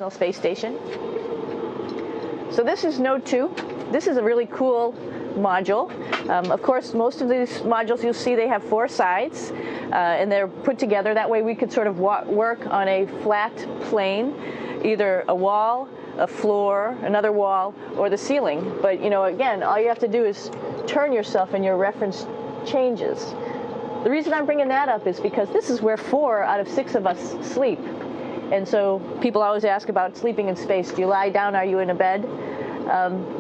International Space Station. So this is Node 2. This is a really cool module. Of course, most of these modules you'll see they have 4 sides, and they're put together. That way we could sort of work on a flat plane, either a wall, a floor, another wall, or the ceiling. But again, all you have to do is turn yourself and your reference changes. The reason I'm bringing that up is because this is where 4 out of 6 of us sleep. And so people always ask about sleeping in space. Do you lie down? Are you in a bed?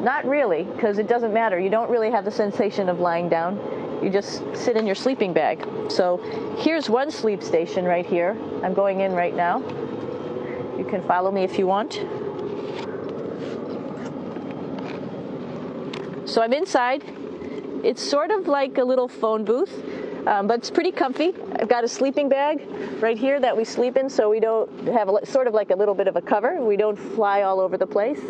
Not really, because it doesn't matter. You don't really have the sensation of lying down. You just sit in your sleeping bag. So here's one sleep station right here. I'm going in right now. You can follow me if you want. So I'm inside. It's sort of like a little phone booth, but it's pretty comfy. I've got a sleeping bag right here that we sleep in, so we don't have sort of like a little bit of a cover. We don't fly all over the place.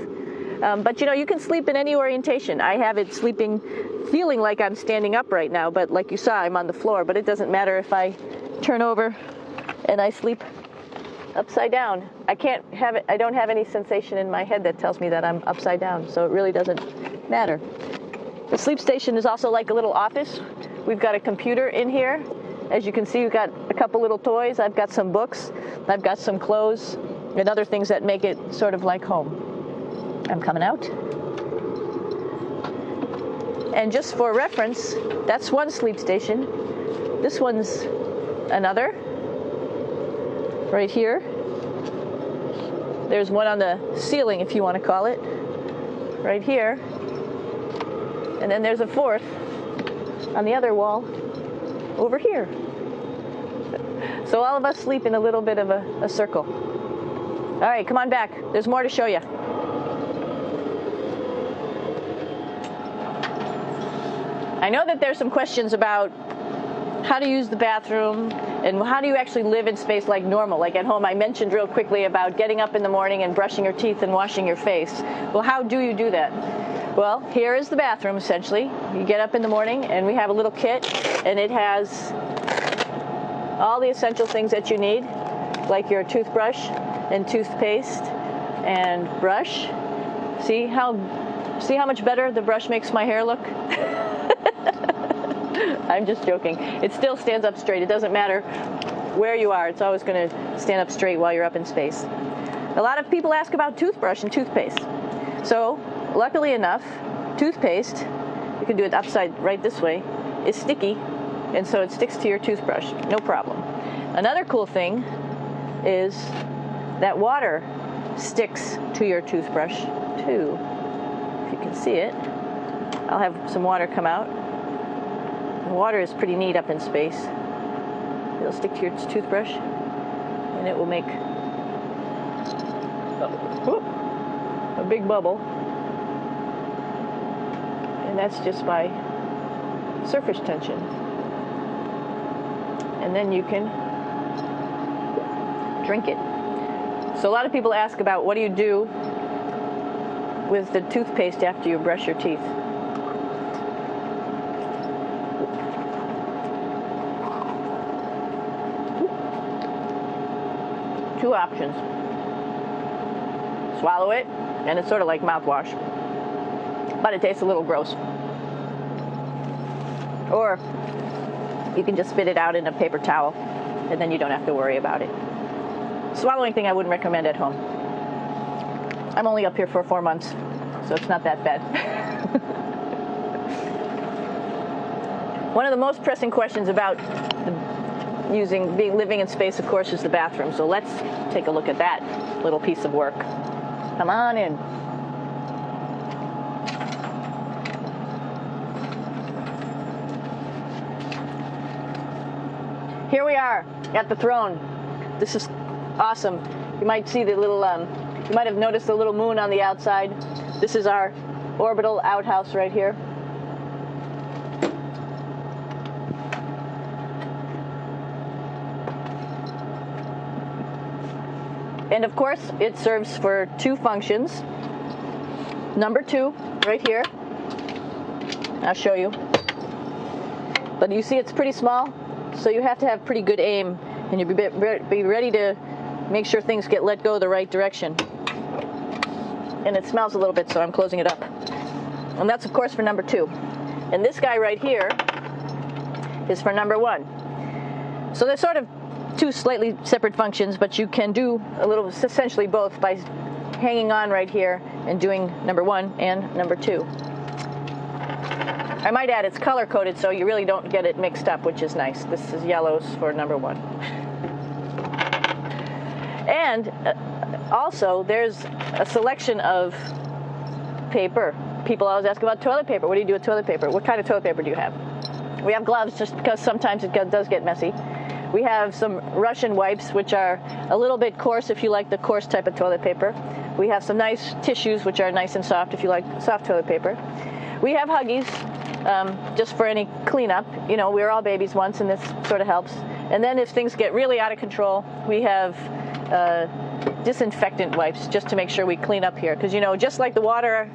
But you can sleep in any orientation. I have it feeling like I'm standing up right now, but like you saw, I'm on the floor. But it doesn't matter if I turn over and I sleep upside down. I don't have any sensation in my head that tells me that I'm upside down, so it really doesn't matter. The sleep station is also like a little office. We've got a computer in here. As you can see, we've got a couple little toys. I've got some books. I've got some clothes and other things that make it sort of like home. I'm coming out. And just for reference, that's one sleep station. This one's another. Right here. There's one on the ceiling, if you want to call it. Right here. And then there's a 4th on the other wall over here. So all of us sleep in a little bit of a circle. All right, come on back. There's more to show you. I know that there's some questions about how to use the bathroom and how do you actually live in space like normal, like at home. I mentioned real quickly about getting up in the morning and brushing your teeth and washing your face. Well, how do you do that? Well, here is the bathroom, essentially. You get up in the morning, and we have a little kit, and it has all the essential things that you need, like your toothbrush and toothpaste and brush. See how much better the brush makes my hair look? I'm just joking. It still stands up straight. It doesn't matter where you are. It's always going to stand up straight while you're up in space. A lot of people ask about toothbrush and toothpaste. So, luckily enough, toothpaste, you can do it upside right this way, is sticky, and so it sticks to your toothbrush. No problem. Another cool thing is that water sticks to your toothbrush, too. If you can see it. I'll have some water come out. The water is pretty neat up in space. It'll stick to your toothbrush, and it will make a big bubble. And that's just by surface tension. And then you can drink it. So a lot of people ask about what do you do with the toothpaste after you brush your teeth. Two options. Swallow it, and it's sort of like mouthwash, but it tastes a little gross. Or you can just spit it out in a paper towel, and then you don't have to worry about it. Swallowing thing I wouldn't recommend at home. I'm only up here for 4 months, so it's not that bad. One of the most pressing questions about living in space, of course, is the bathroom. So let's take a look at that little piece of work. Come on in. Here we are at the throne. This is awesome. You might see the little, you might have noticed the little moon on the outside. This is our orbital outhouse right here. And of course, it serves for 2 functions. Number 2, right here. I'll show you. But you see it's pretty small, so you have to have pretty good aim, and you be ready to make sure things get let go the right direction. and it smells a little bit, so I'm closing it up. And that's, of course, for number 2. And this guy right here is for number 1. So they're sort of 2 slightly separate functions, but you can do a little, essentially both, by hanging on right here and doing number 1 and number 2. I might add it's color-coded, so you really don't get it mixed up, which is nice. This is yellows for number 1. And also, there's a selection of paper. People always ask about toilet paper. What do you do with toilet paper? What kind of toilet paper do you have? We have gloves, just because sometimes it does get messy. We have some Russian wipes, which are a little bit coarse if you like the coarse type of toilet paper. We have some nice tissues, which are nice and soft if you like soft toilet paper. We have Huggies, just for any cleanup. You know, we were all babies once, and this sort of helps. And then if things get really out of control, we have disinfectant wipes, just to make sure we clean up here. Because, you know, just like the water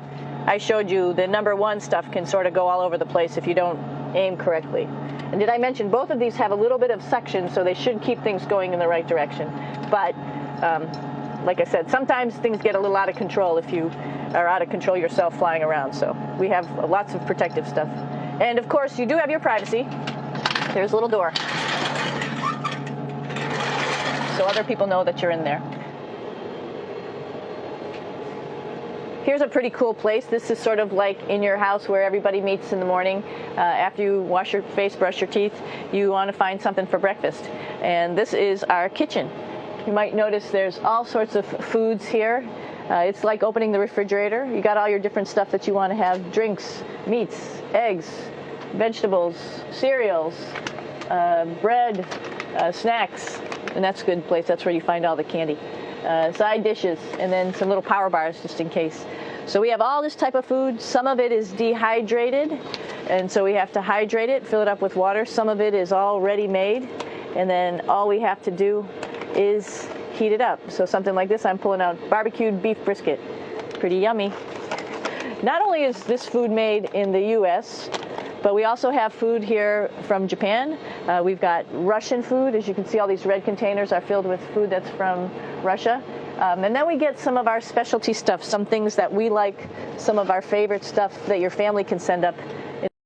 I showed you, the number 1 stuff can sort of go all over the place if you don't aim correctly. And did I mention both of these have a little bit of suction, so they should keep things going in the right direction. But like I said, sometimes things get a little out of control if you are out of control yourself flying around. So we have lots of protective stuff. And of course, you do have your privacy. There's a little door, so other people know that you're in there. Here's a pretty cool place. This is sort of like in your house where everybody meets in the morning. After you wash your face, brush your teeth, you want to find something for breakfast. And this is our kitchen. You might notice there's all sorts of foods here. It's like opening the refrigerator. You got all your different stuff that you want to have: drinks, meats, eggs, vegetables, cereals, bread, snacks. And that's a good place. That's where you find all the candy. Side dishes, and then some little power bars just in case. So we have all this type of food. Some of it is dehydrated, and so we have to hydrate it, fill it up with water. Some of it is already made, and then all we have to do is heat it up. So something like this, I'm pulling out barbecued beef brisket. Pretty yummy. Not only is this food made in the U.S., but we also have food here from Japan. We've got Russian food. As you can see, all these red containers are filled with food that's from Russia. And then we get some of our specialty stuff, some things that we like, some of our favorite stuff that your family can send up